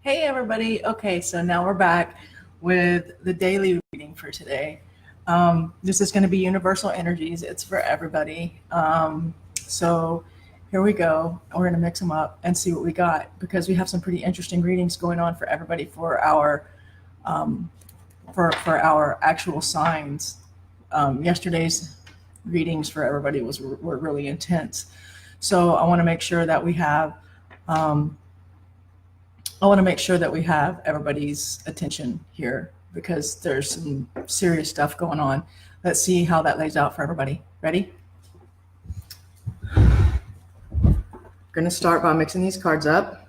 Hey everybody. Okay, so now we're back with the daily reading for today. This is going to be universal energies. It's for everybody. So here we go. We're going to mix them up and see what we got because we have some pretty interesting readings going on for everybody for our for our actual signs. Yesterday's readings for everybody were really intense. So I want to make sure that we have everybody's attention here because there's some serious stuff going on. Let's see how that lays out for everybody. Ready? We're going to start by mixing these cards up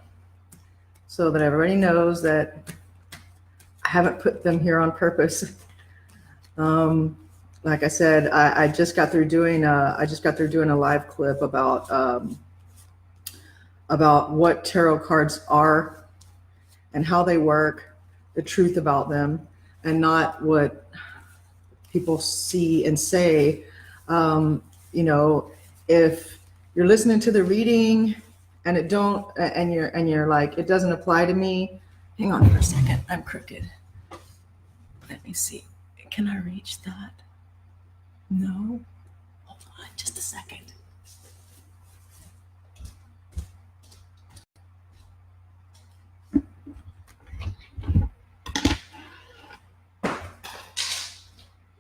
so that everybody knows that I haven't put them here on purpose. Like I said, I just got through doing a live clip about what tarot cards are and how they work, the truth about them, and not what people see and say. If you're listening to the reading and you're like, it doesn't apply to me. Hang on for a second, I'm crooked. Let me see. Can I reach that? No. Hold on, just a second.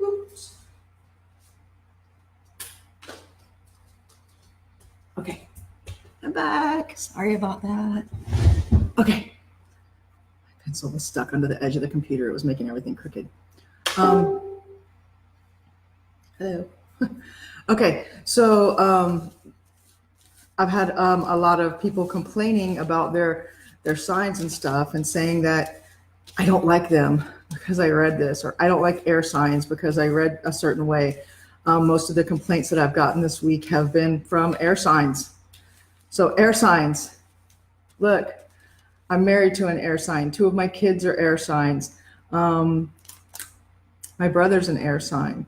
Oops. Okay, I'm back. Sorry about that. Okay. My pencil was stuck under the edge of the computer. It was making everything crooked. Hello. Okay, so I've had a lot of people complaining about their signs and stuff and saying that I don't like them because I read this, or I don't like air signs because I read a certain way. Most of the complaints that I've gotten this week have been from air signs. So air signs, look, I'm married to an air sign. 2 of my kids are air signs. My brother's an air sign.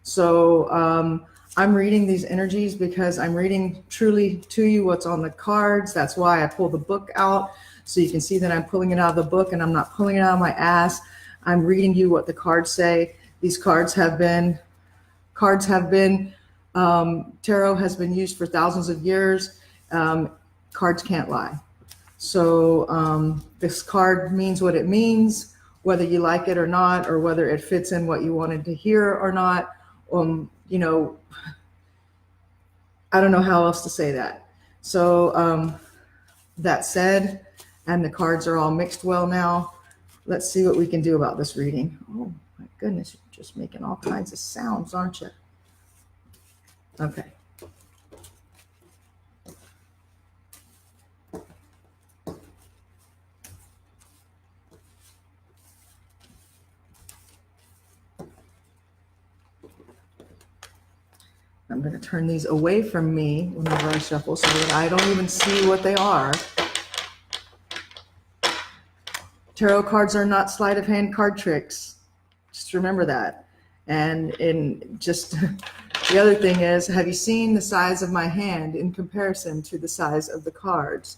So I'm reading these energies because I'm reading truly to you what's on the cards. That's why I pull the book out, so you can see that I'm pulling it out of the book and I'm not pulling it out of my ass. I'm reading you what the cards say. These cards have been, tarot has been used for thousands of years. Cards can't lie. So this card means what it means, whether you like it or not, or whether it fits in what you wanted to hear or not. I don't know how else to say that. So that said, and the cards are all mixed well now. Let's see what we can do about this reading. Oh my goodness, you're just making all kinds of sounds, aren't you? Okay. I'm going to turn these away from me whenever I shuffle so that I don't even see what they are. Tarot cards are not sleight of hand card tricks. Just remember that. And just the other thing is, have you seen the size of my hand in comparison to the size of the cards?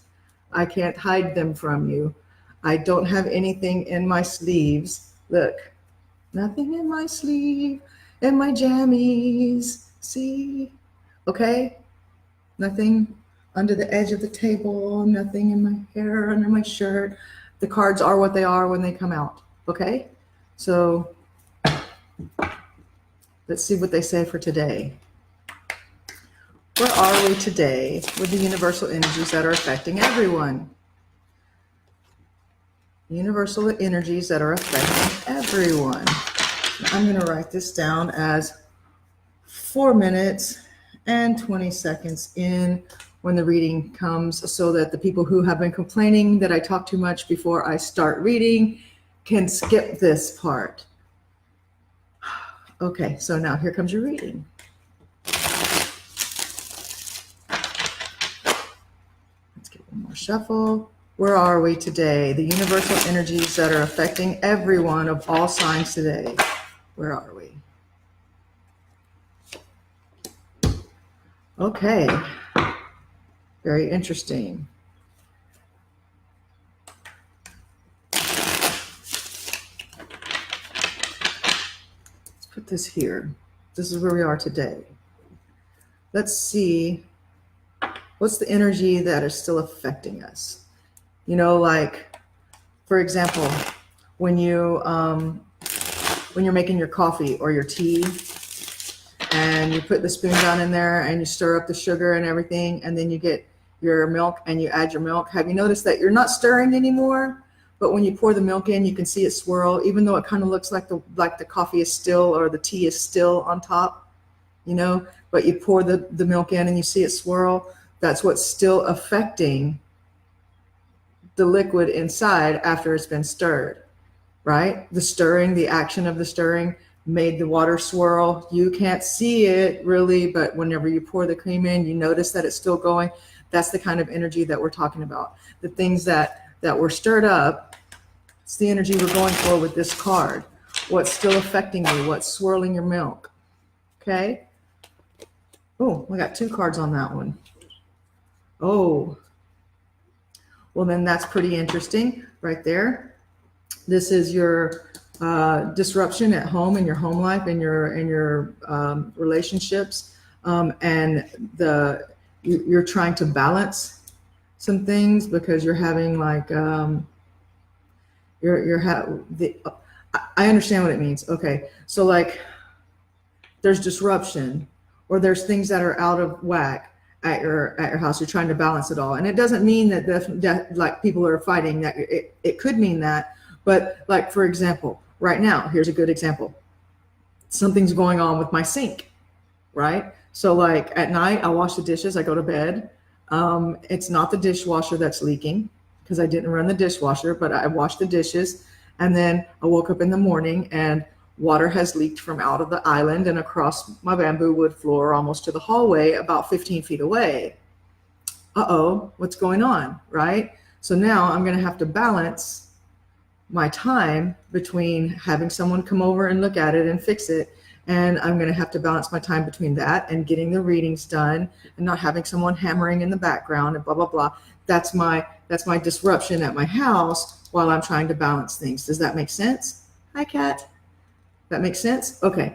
I can't hide them from you. I don't have anything in my sleeves. Look, nothing in my sleeve, in my jammies. See? Okay? Nothing under the edge of the table, nothing in my hair, under my shirt. The cards are what they are when they come out. Okay? So let's see what they say for today. Where are we today with the universal energies that are affecting everyone? Universal energies that are affecting everyone. I'm going to write this down as 4 minutes and 20 seconds in when the reading comes, so that the people who have been complaining that I talk too much before I start reading can skip this part. Okay, so now here comes your reading. Let's get one more shuffle. Where are we today? The universal energies that are affecting everyone of all signs today. Where are we? Okay, very interesting. put this here. This is where we are today. Let's see, what's the energy that is still affecting us? You know, like, for example, when you're making your coffee or your tea, and you put the spoon down in there and you stir up the sugar and everything, and then you get your milk and you add your milk. Have you noticed that you're not stirring anymore? But when you pour the milk in, you can see it swirl, even though it kind of looks like the coffee is still, or the tea is still on top, you know, but you pour the milk in and you see it swirl. That's what's still affecting the liquid inside after it's been stirred, right? The stirring, the action of the stirring made the water swirl. You can't see it really, but whenever you pour the cream in, you notice that it's still going. That's the kind of energy that we're talking about. The things that were stirred up, it's the energy we're going for with this card. What's still affecting you? What's swirling your milk? Okay. Oh, we got 2 cards on that one. Oh, well then that's pretty interesting right there. This is your disruption at home, in your home life, in your relationships, and you're trying to balance some things because you're having like I understand what it means. Okay, so like there's disruption, or there's things that are out of whack at your house. You're trying to balance it all, and it doesn't mean that like people are fighting. That it could mean that, but like for example, right now, here's a good example. Something's going on with my sink, right? So like at night, I wash the dishes, I go to bed. It's not the dishwasher that's leaking because I didn't run the dishwasher, but I washed the dishes. And then I woke up in the morning and water has leaked from out of the island and across my bamboo wood floor almost to the hallway about 15 feet away. Uh-oh, what's going on, right? So now I'm going to have to balance my time between having someone come over and look at it and fix it, and I'm going to have to balance my time between that and getting the readings done and not having someone hammering in the background and blah blah blah. That's my disruption at my house while I'm trying to balance things. Does that make sense? Hi, Kat. That makes sense? Okay.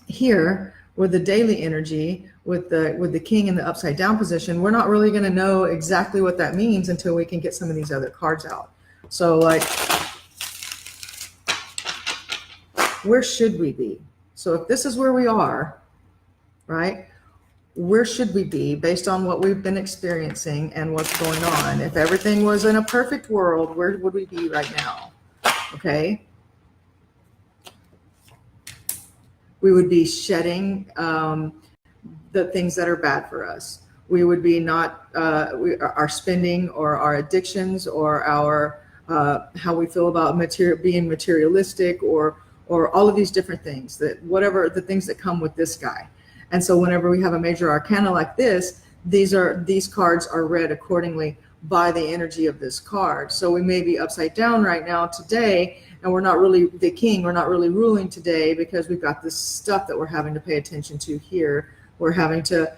Here with the daily energy, with the king in the upside down position, we're not really going to know exactly what that means until we can get some of these other cards out. So like, where should we be? So if this is where we are, right, where should we be based on what we've been experiencing and what's going on? If everything was in a perfect world, where would we be right now? Okay. We would be shedding the things that are bad for us. We would be not our spending or our addictions or our how we feel about being materialistic or all of these different things, that whatever the things that come with this guy. And so whenever we have a major arcana like this, these cards are read accordingly by the energy of this card. So we may be upside down right now today, and we're not really the king, we're not really ruling today because we've got this stuff that we're having to pay attention to here. We're having to,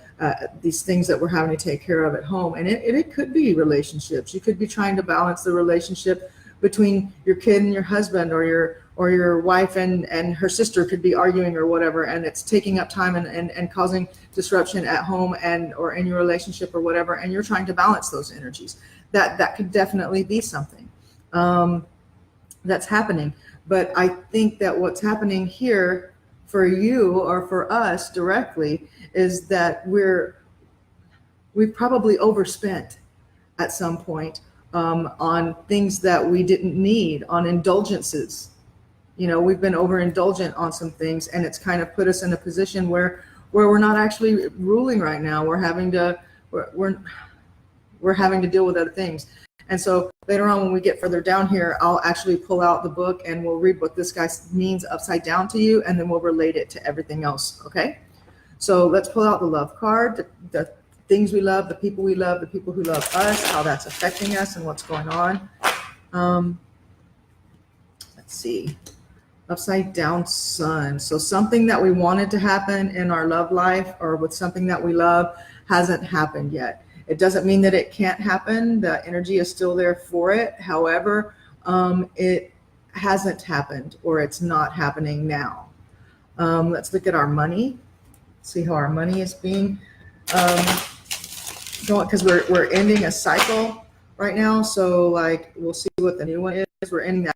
these things that we're having to take care of at home. And it could be relationships. You could be trying to balance the relationship between your kid and your husband, or your wife and her sister could be arguing or whatever, and it's taking up time and causing disruption at home or in your relationship or whatever, and you're trying to balance those energies. That could definitely be something that's happening. But I think that what's happening here for you or for us directly is that we've probably overspent at some point on things that we didn't need, on indulgences. You know, we've been overindulgent on some things, and it's kind of put us in a position where we're not actually ruling right now. We're having to deal with other things. And so later on, when we get further down here, I'll actually pull out the book and we'll read what this guy means upside down to you, and then we'll relate it to everything else. Okay. So let's pull out the love card, the things we love, the people we love, the people who love us, how that's affecting us and what's going on. Let's see. Upside down sun. So something that we wanted to happen in our love life or with something that we love hasn't happened yet. It doesn't mean that it can't happen. The energy is still there for it. However, it hasn't happened, or it's not happening now. Let's look at our money, see how our money is being going, because we're ending a cycle right now. So like we'll see what the new one is. We're ending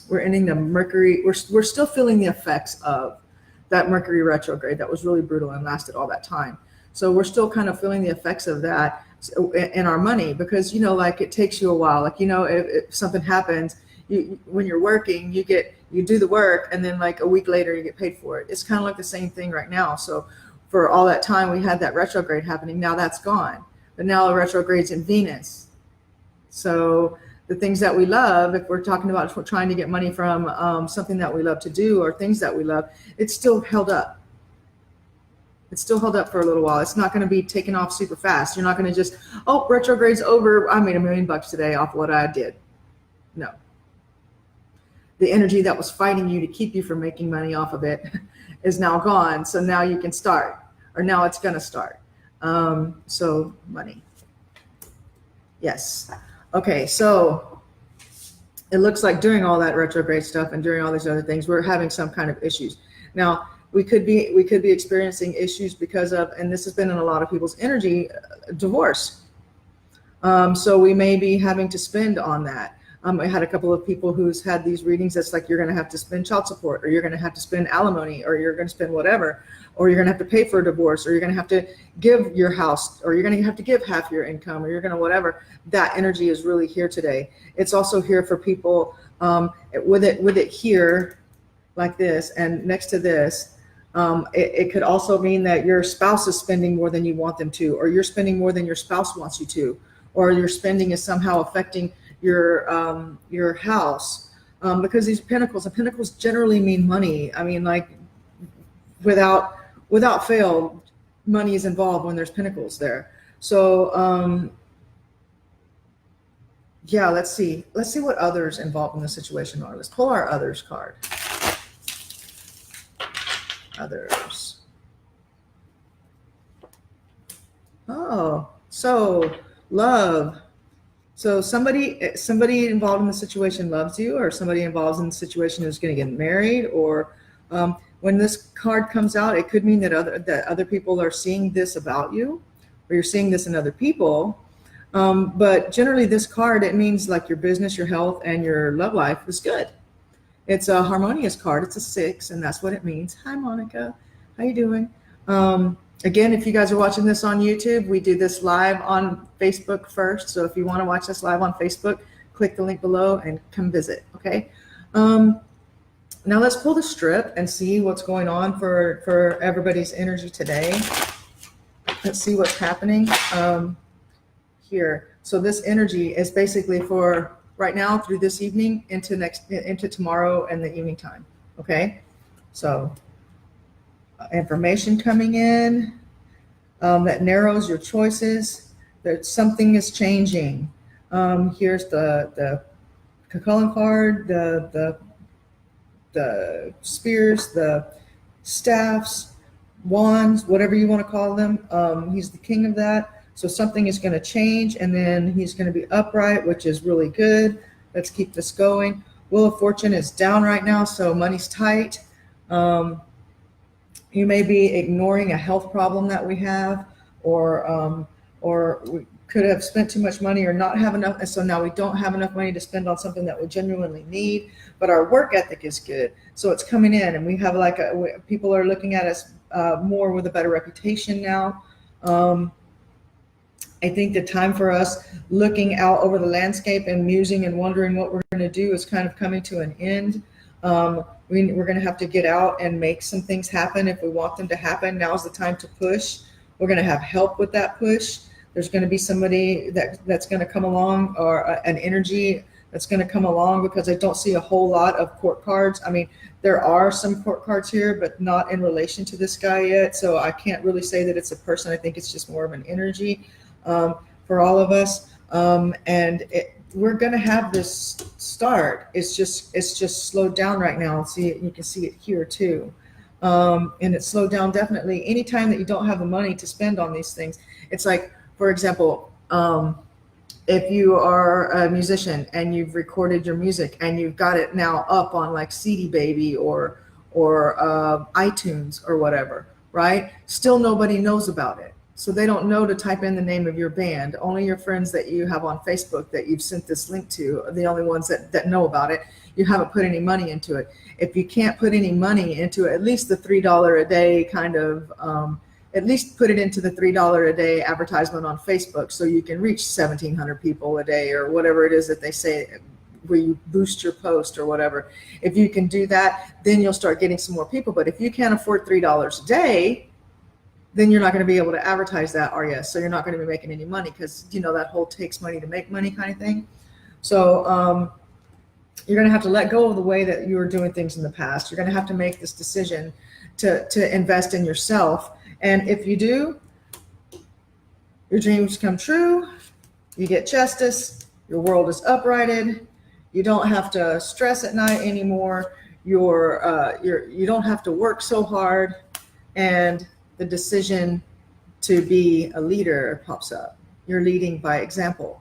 we're ending the Mercury. We're still feeling the effects of that Mercury retrograde that was really brutal and lasted all that time. So we're still kind of feeling the effects of that in our money, because like it takes you a while. Like if something happens, when you're working, you do the work, and then like a week later you get paid for it. It's kind of like the same thing right now. So for all that time we had that retrograde happening, now that's gone. But now the retrograde's in Venus. So the things that we love, if we're talking about trying to get money from something that we love to do or things that we love, it's still held up. It's still held up for a little while. It's not going to be taken off super fast. You're not going to just, oh, retrograde's over, I made $1 million today off what I did. No. The energy that was fighting you to keep you from making money off of it is now gone. So now you can start, or now it's going to start. So money. Yes. Okay. So it looks like during all that retrograde stuff and during all these other things, we're having some kind of issues. Now, we could be experiencing issues because of, and this has been in a lot of people's energy, divorce. So we may be having to spend on that. I had a couple of people who's had these readings that's like, you're going to have to spend child support, or you're going to have to spend alimony, or you're going to spend whatever, or you're going to have to pay for a divorce, or you're going to have to give your house, or you're going to have to give half your income, or you're going to whatever. That energy is really here today. It's also here for people with it here like this and next to this. It could also mean that your spouse is spending more than you want them to, or you're spending more than your spouse wants you to, or your spending is somehow affecting your house, because these pentacles, and pentacles generally mean money. I mean, like without fail, money is involved when there's pentacles there. So yeah, let's see what others involved in the situation are. Let's pull our others card. Others. Oh, so love. So somebody involved in the situation loves you, or somebody involved in the situation is going to get married, or when this card comes out, it could mean that other people are seeing this about you, or you're seeing this in other people. But generally this card, it means like your business, your health, and your love life is good. It's a harmonious card. It's a 6, and that's what it means. Hi, Monica. How you doing? Again, if you guys are watching this on YouTube, we do this live on Facebook first. So if you want to watch us live on Facebook, click the link below and come visit, okay? Now let's pull the strip and see what's going on for everybody's energy today. Let's see what's happening here. So this energy is basically for right now through this evening into tomorrow and the evening time, okay? So information coming in that narrows your choices, that something is changing. Here's the Cucullin card, the spears, the staffs, wands, whatever you want to call them. He's the king of that. So something is going to change, and then he's going to be upright, which is really good. Let's keep this going. Wheel of Fortune is down right now, so money's tight. You may be ignoring a health problem that we have, or we could have spent too much money or not have enough, and so now we don't have enough money to spend on something that we genuinely need. But our work ethic is good, so it's coming in, and we have people are looking at us more with a better reputation now. I think the time for us looking out over the landscape and musing and wondering what we're going to do is kind of coming to an end. We're going to have to get out and make some things happen if we want them to happen. Now's the time to push. We're going to have help with that push. There's going to be somebody that's going to come along, or an energy that's going to come along, because I don't see a whole lot of court cards. I mean, there are some court cards here, but not in relation to this guy yet. So I can't really say that it's a person. I think it's just more of an energy for all of us. We're going to have this start. It's just slowed down right now. See it, you can see it here too. And it's slowed down definitely. Anytime that you don't have the money to spend on these things, it's like, for example, if you are a musician and you've recorded your music and you've got it now up on like CD Baby or or iTunes or whatever, right? Still nobody knows about it. So they don't know to type in the name of your band. Only your friends that you have on Facebook that you've sent this link to are the only ones that know about it. You haven't put any money into it. If you can't put any money into it, at least the $3 a day kind of, at least put it into the $3 a day advertisement on Facebook so you can reach 1,700 people a day or whatever it is that they say where you boost your post or whatever. If you can do that, then you'll start getting some more people. But if you can't afford $3 a day, then you're not going to be able to advertise that, are you? So you're not going to be making any money because, you know, that whole takes money to make money kind of thing. So you're going to have to let go of the way that you were doing things in the past. You're going to have to make this decision to invest in yourself. And if you do, your dreams come true. You get justice. Your world is uprighted. You don't have to stress at night anymore. You don't have to work so hard. And the decision to be a leader pops up. You're leading by example.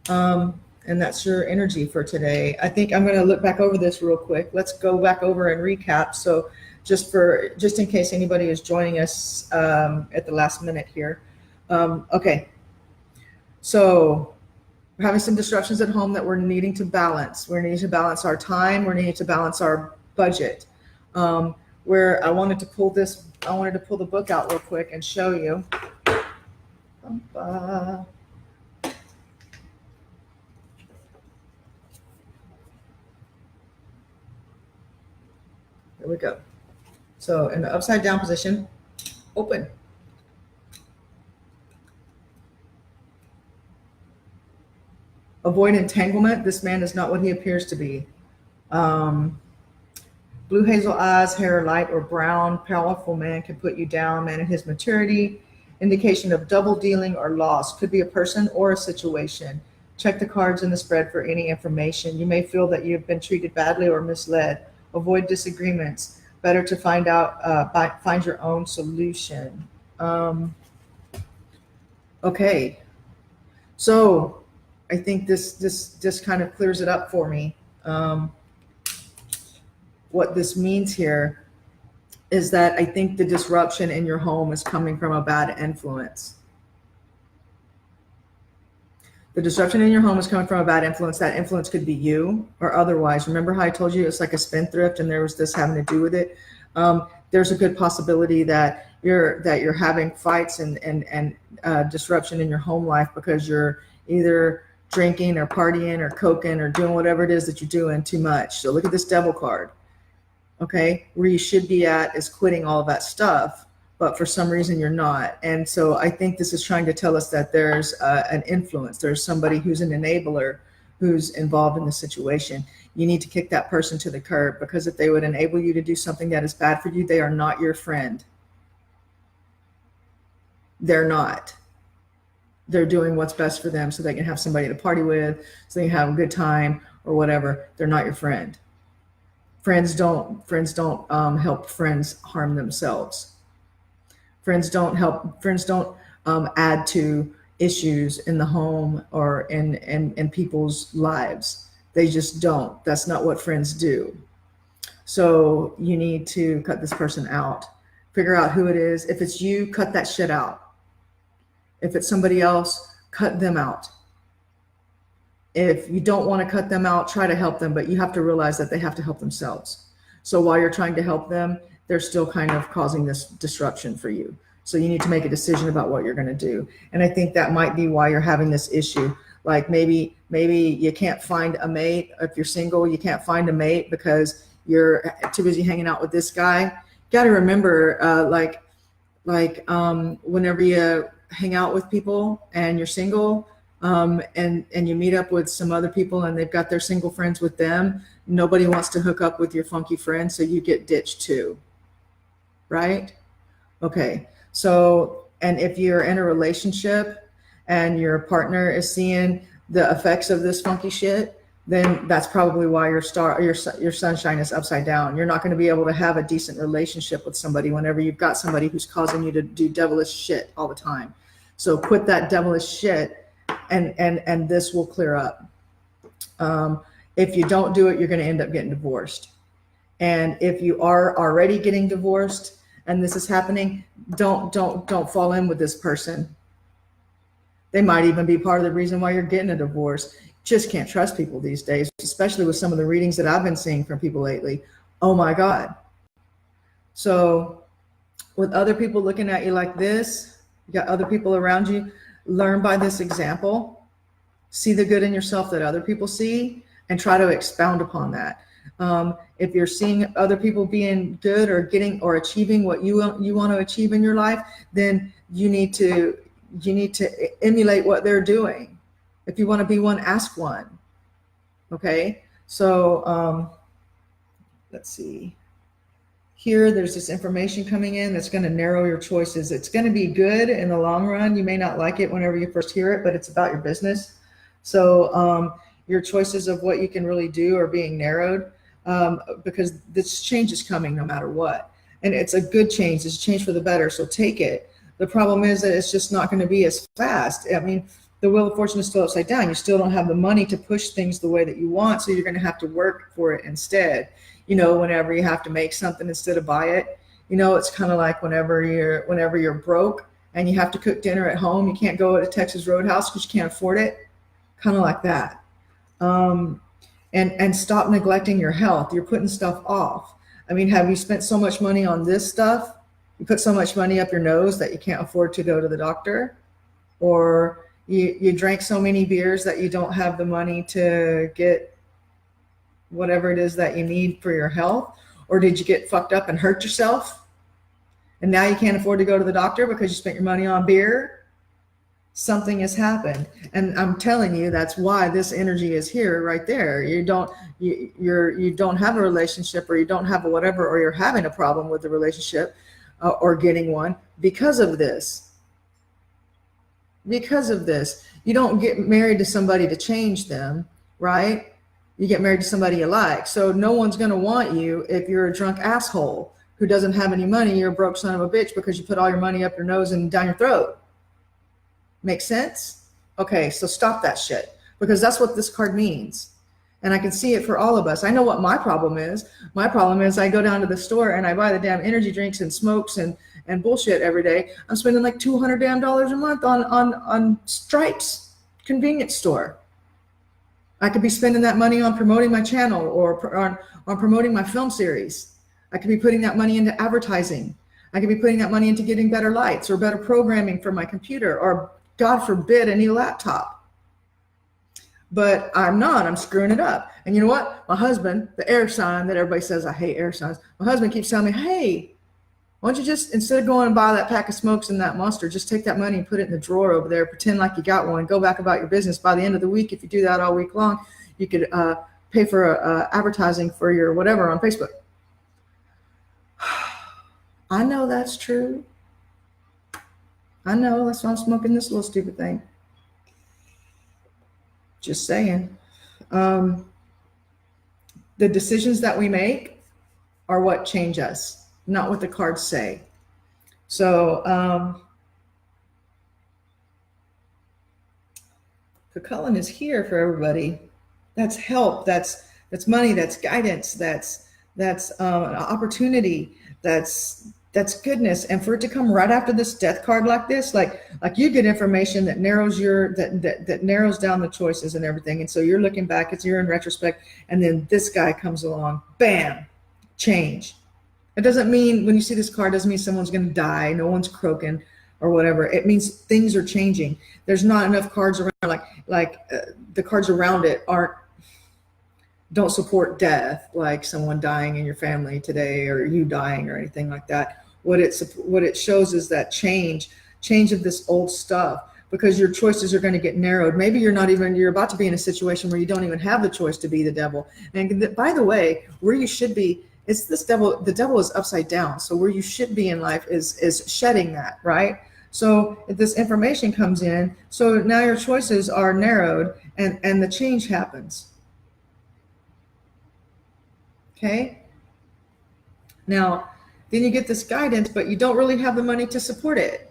And that's your energy for today. I think I'm going to look back over this real quick. Let's go back over and recap. So just in case anybody is joining us at the last minute here. Okay. So we're having some disruptions at home that we're needing to balance. We're needing to balance our time. We're needing to balance our budget. Where I wanted to pull the book out real quick and show you. Here we go. So in the upside down position, open. Avoid entanglement. This man is not what he appears to be. Blue hazel eyes, hair light or brown, powerful man can put you down. Man in his maturity, indication of double dealing or loss. Could be a person or a situation. Check the cards in the spread for any information. You may feel that you've been treated badly or misled. Avoid disagreements. Better to find your own solution. Okay. So I think this kind of clears it up for me. What this means here is that I think the disruption in your home is coming from a bad influence. The disruption in your home is coming from a bad influence. That influence could be you or otherwise. Remember how I told you it's like a spendthrift and there was this having to do with it? There's a good possibility that you're having fights and disruption in your home life because you're either drinking or partying or coking or doing whatever it is that you're doing too much. So look at this devil card. Okay, where you should be at is quitting all of that stuff, but for some reason you're not. And so I think this is trying to tell us that there's an influence. There's somebody who's an enabler who's involved in the situation. You need to kick that person to the curb, because if they would enable you to do something that is bad for you, they are not your friend. They're not. They're doing what's best for them so they can have somebody to party with, so they can have a good time or whatever. They're not your friend. Friends don't help friends harm themselves. Friends don't add to issues in the home or in people's lives. They just don't. That's not what friends do. So you need to cut this person out. Figure out who it is. If it's you, cut that shit out. If it's somebody else, cut them out. If you don't want to cut them out, try to help them, but you have to realize that they have to help themselves. So while you're trying to help them, they're still kind of causing this disruption for you. So you need to make a decision about what you're going to do. And I think that might be why you're having this issue. Like maybe you can't find a mate. If you're single, you can't find a mate because you're too busy hanging out with this guy. You got to remember, whenever you hang out with people and you're single, and you meet up with some other people and they've got their single friends with them, nobody wants to hook up with your funky friend, so you get ditched too, right? Okay, so, and if you're in a relationship and your partner is seeing the effects of this funky shit, then that's probably why your sunshine is upside down. You're not going to be able to have a decent relationship with somebody whenever you've got somebody who's causing you to do devilish shit all the time. So quit that devilish shit, and this will clear up. If you don't do it, you're going to end up getting divorced. And if you are already getting divorced and this is happening, don't fall in with this person. They might even be part of the reason why you're getting a divorce. Just can't trust people these days, especially with some of the readings that I've been seeing from people lately. Oh my God. So with other people looking at you like this, you got other people around you, learn by this example, see the good in yourself that other people see, and try to expound upon that. If you're seeing other people being good or getting or achieving what you want to achieve in your life, then you need to emulate what they're doing. If you want to be one, ask one. Okay, so let's see. Here, there's this information coming in that's going to narrow your choices. It's going to be good in the long run. You may not like it whenever you first hear it, but it's about your business. So your choices of what you can really do are being narrowed because this change is coming no matter what. And it's a good change. It's a change for the better. So take it. The problem is that it's just not going to be as fast. I mean, the Wheel of Fortune is still upside down. You still don't have the money to push things the way that you want. So you're going to have to work for it instead. You know, whenever you have to make something instead of buy it, you know, it's kind of like whenever you're broke and you have to cook dinner at home, you can't go to Texas Roadhouse because you can't afford it. Kind of like that. And stop neglecting your health. You're putting stuff off. I mean, have you spent so much money on this stuff? You put so much money up your nose that you can't afford to go to the doctor? Or you drank so many beers that you don't have the money to get whatever it is that you need for your health? Or did you get fucked up and hurt yourself? And now you can't afford to go to the doctor because you spent your money on beer? Something has happened. And I'm telling you, that's why this energy is here right there. You don't have a relationship, or you don't have a whatever, or you're having a problem with the relationship or getting one because of this. Because of this. You don't get married to somebody to change them, right? You get married to somebody you like. So no one's going to want you if you're a drunk asshole who doesn't have any money. You're a broke son of a bitch because you put all your money up your nose and down your throat. Make sense? Okay, so stop that shit, because that's what this card means. And I can see it for all of us. I know what my problem is. My problem is I go down to the store and I buy the damn energy drinks and smokes and bullshit every day. I'm spending like $200 damn a month on Stripes convenience store. I could be spending that money on promoting my channel or on promoting my film series. I could be putting that money into advertising. I could be putting that money into getting better lights or better programming for my computer, or God forbid, a new laptop. But I'm not. I'm screwing it up. And you know what? My husband, the air sign that everybody says I hate air signs, my husband keeps telling me, hey, why don't you just, instead of going and buy that pack of smokes and that Monster, just take that money and put it in the drawer over there, pretend like you got one, go back about your business. By the end of the week, if you do that all week long, you could pay for advertising for your whatever on Facebook. I know that's true. I know, that's why I'm smoking this little stupid thing. Just saying. The decisions that we make are what change us, not what the cards say. So Cucullin is here for everybody. That's help. That's money. That's guidance. That's an opportunity. That's goodness. And for it to come right after this death card like this, like you get information that narrows that narrows down the choices and everything. And so you're looking back, you're in retrospect, and then this guy comes along, bam, change. It doesn't mean, when you see this card, doesn't mean someone's going to die. No one's croaking or whatever. It means things are changing. There's not enough cards around, the cards around it don't support death, like someone dying in your family today or you dying or anything like that. What it shows is that change of this old stuff, because your choices are going to get narrowed. Maybe you're about to be in a situation where you don't even have the choice to be the devil. And by the way, where you should be, it's this devil. The devil is upside down. So where you should be in life is shedding that, right? So if this information comes in, so now your choices are narrowed and the change happens. Okay. Now, then you get this guidance, but you don't really have the money to support it.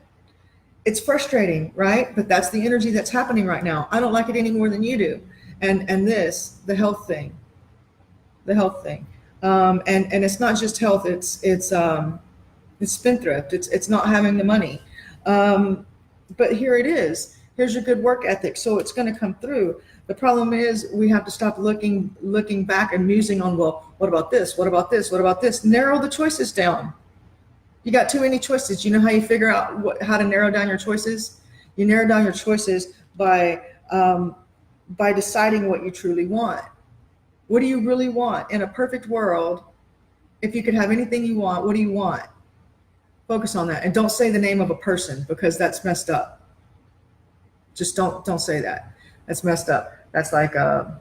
It's frustrating, right? But that's the energy that's happening right now. I don't like it any more than you do. And this, the health thing. And it's not just health. It's spendthrift. It's not having the money. But here it is. Here's your good work ethic. So it's going to come through. The problem is we have to stop looking back and musing on, well, what about this? What about this? What about this? Narrow the choices down. You got too many choices. You know how you figure out how to narrow down your choices? You narrow down your choices by deciding what you truly want. What do you really want? In a perfect world, if you could have anything you want, what do you want? Focus on that. And don't say the name of a person, because that's messed up. Just don't say that. That's messed up. That's like, I'm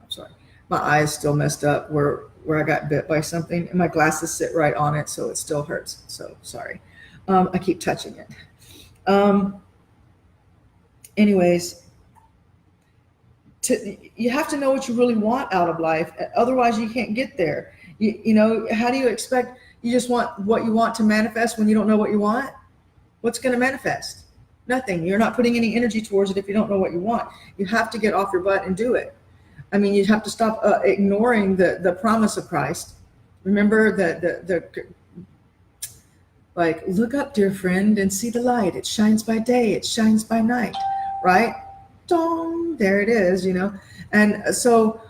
sorry, my eye is still messed up where I got bit by something, and my glasses sit right on it, so it still hurts. So sorry. I keep touching it. Anyways, you have to know what you really want out of life. Otherwise, you can't get there. You know, how do you expect you just want what you want to manifest when you don't know what you want? What's going to manifest? Nothing. You're not putting any energy towards it if you don't know what you want. You have to get off your butt and do it. I mean, you have to stop ignoring the promise of Christ. Remember the like, look up, dear friend, and see the light. It shines by day. It shines by night. Right? Dong, there it is, you know. And so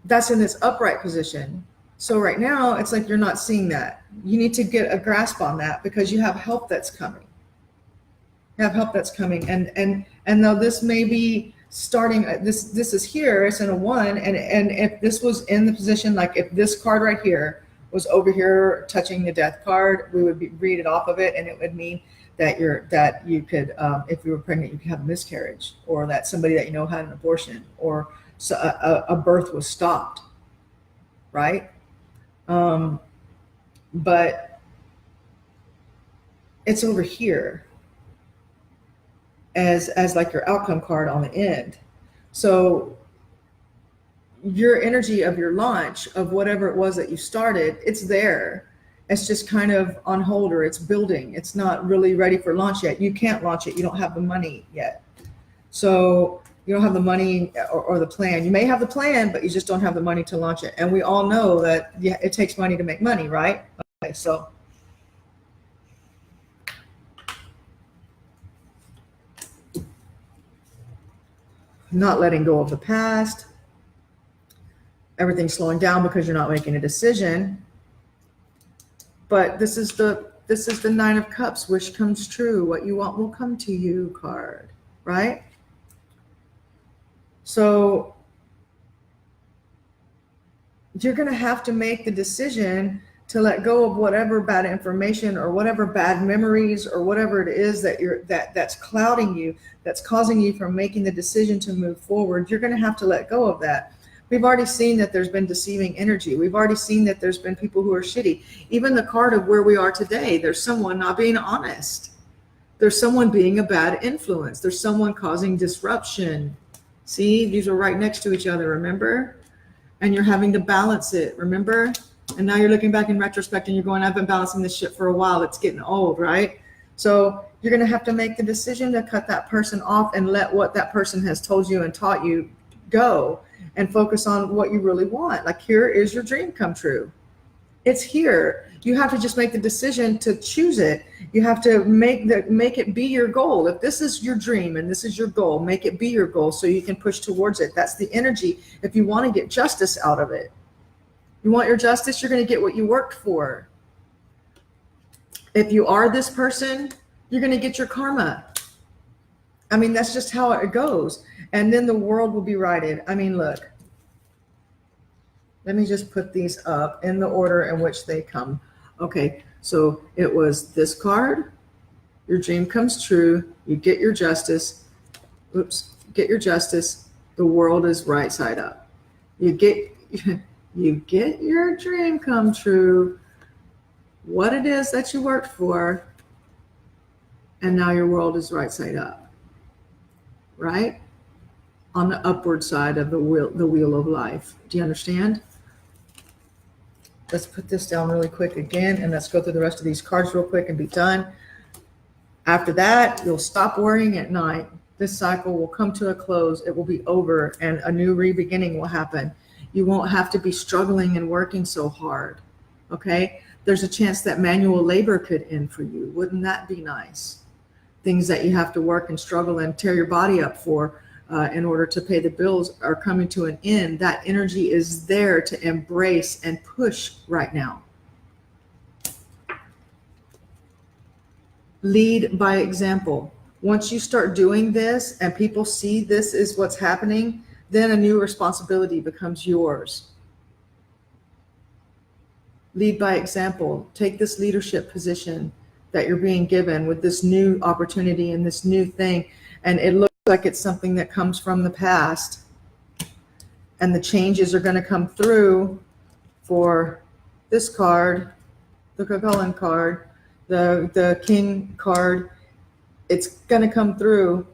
that's in this upright position. So right now, it's like you're not seeing that. You need to get a grasp on that, because you have help that's coming. You have help that's coming. And though this may be starting, this is here, it's in a 1. And if this was in the position, like if this card right here was over here touching the death card, we would read it off of it, and it would mean that you could, if you were pregnant, you could have a miscarriage, or that somebody that you know had an abortion, or a birth was stopped, right? But it's over here as like your outcome card on the end. So your energy of your launch of whatever it was that you started, it's there. It's just kind of on hold, or it's building. It's not really ready for launch yet. You can't launch it. You don't have the money yet. So you don't have the money or the plan. You may have the plan, but you just don't have the money to launch it. And we all know that it takes money to make money, right? Okay, so not letting go of the past. Everything's slowing down because you're not making a decision. But this is the 9 of Cups, wish comes true. What you want will come to you card, right? So you're going to have to make the decision to let go of whatever bad information or whatever bad memories or whatever it is that's clouding you, that's causing you from making the decision to move forward. You're going to have to let go of that. We've already seen that there's been deceiving energy. We've already seen that there's been people who are shitty. Even the card of where we are today, there's someone not being honest. There's someone being a bad influence. There's someone causing disruption. See, these are right next to each other, remember? And you're having to balance it, remember? And now you're looking back in retrospect and you're going, I've been balancing this shit for a while. It's getting old, right? So you're going to have to make the decision to cut that person off and let what that person has told you and taught you go, and focus on what you really want. Like, here is your dream come true. It's here. You have to just make the decision to choose it. You have to make it be your goal. If this is your dream and this is your goal, make it be your goal so you can push towards it. That's the energy. If you want to get justice out of it, you want your justice, you're going to get what you worked for. If you are this person, you're going to get your karma. I mean, that's just how it goes. And then the world will be righted. I mean, look, let me just put these up in the order in which they come. Okay, so it was this card. Your dream comes true. You get your justice. Oops, get your justice. The world is right side up. You get your dream come true. What it is that you worked for. And now your world is right side up. Right? On the upward side of the wheel of life. Do you understand? Let's put this down really quick again, and let's go through the rest of these cards real quick and be done. After that, you'll stop worrying at night. This cycle will come to a close. It will be over, and a new re-beginning will happen. You won't have to be struggling and working so hard. Okay? There's a chance that manual labor could end for you. Wouldn't that be nice? Things that you have to work and struggle and tear your body up for in order to pay the bills are coming to an end. That energy is there to embrace and push right now. Lead by example. Once you start doing this and people see this is what's happening, then a new responsibility becomes yours. Lead by example. Take this leadership position that you're being given with this new opportunity and this new thing. And it looks like it's something that comes from the past. And the changes are going to come through for this card, the Cucullin card, the King card. It's going to come through.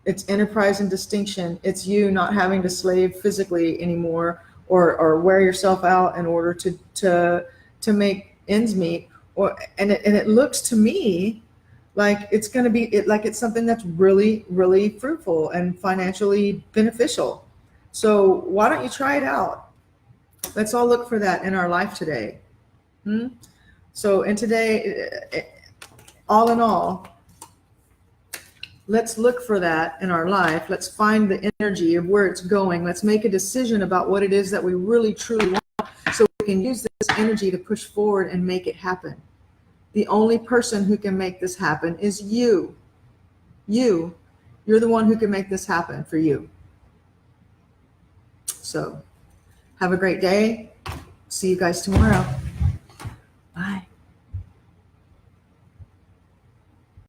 It's enterprise and distinction. It's you not having to slave physically anymore or wear yourself out in order to make ends meet. And it looks to me like it's going to be like it's something that's really, really fruitful and financially beneficial. So why don't you try it out? Let's all look for that in our life today. So in today, all in all, let's look for that in our life. Let's find the energy of where it's going. Let's make a decision about what it is that we really, truly want so we can use this energy to push forward and make it happen. The only person who can make this happen is you. You're the one who can make this happen for you. So have a great day. See you guys tomorrow. Bye.